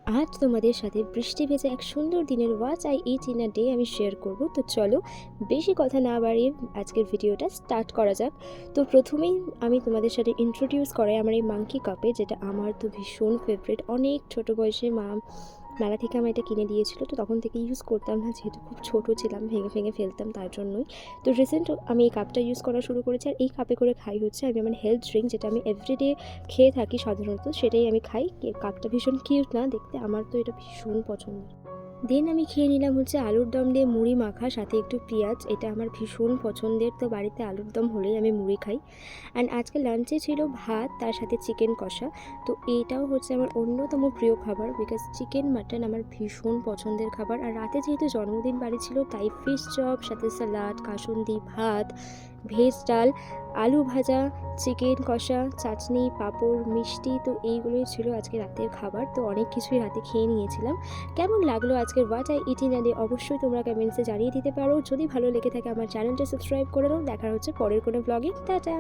আজ তোমাদের সাথে বৃষ্টি ভেজা এক সুন্দর দিনের watch I it in a day আমি শেয়ার করব। তো চলো বেশি কথা না বাড়িয়ে আজকের ভিডিওটা স্টার্ট করা যাক। তো প্রথমেই আমি তোমাদের সাথে ইন্ট্রোডিউস করাই আমার এই মাঙ্কি কাপে, যেটা আমার তো ভীষণ ফেভারিট। অনেক ছোট বয়সে মা মেলা থেকে আমার এটা কিনে দিয়েছিল, তো তখন থেকে ইউজ করতাম না, যেহেতু খুব ছোটো ছিলাম, ভেঙে ভেঙে ফেলতাম, তার জন্যই। তো রিসেন্ট আমি এই কাপটা ইউজ করা শুরু করেছি, আর এই কাপে করে খাই হচ্ছে আমি আমার হেলথ ড্রিঙ্ক, যেটা আমি এভরিডে খেয়ে থাকি সাধারণত, সেটাই আমি খাই। কাপটা ভীষণ কিউট না দেখতে, আমার তো এটা ভীষণ পছন্দ। দেন আমি খেয়ে নিলাম হচ্ছে আলুর দম দিয়ে মুড়ি মাখা, সাথে একটু পেঁয়াজ। এটা আমার ভীষণ পছন্দের, তো বাড়িতে আলুর দম হলেই আমি মুড়ি খাই। অ্যান্ড আজকে লাঞ্চে ছিল ভাত, তার সাথে চিকেন কষা। তো এইটাও হচ্ছে আমার অন্যতম প্রিয় খাবার, বিকজ চিকেন মাটন আমার ভীষণ পছন্দের খাবার। আর রাতে যেহেতু জন্মদিন বাড়ি ছিল, তাই ফিশ চপ, সাথে স্যালাড, কাসুন্দি ভাত, ভেজ ডাল, আলু ভাজা, চিকেন কষা, চাটনি, পাঁপড়, মিষ্টি। তো এইগুলোই ছিল আজকে রাতের খাবার। তো অনেক কিছুই রাতে খেয়ে নিয়েছিলাম। কেমন লাগলো আজকের what I it in a day অবশ্যই তোমরা কমেন্টসে জানিয়ে দিতে পারো। যদি ভালো লেগে থাকে আমার চ্যানেলটা সাবস্ক্রাইব করে দাও। দেখা হচ্ছে পরের কোনো ব্লগে। টাটা।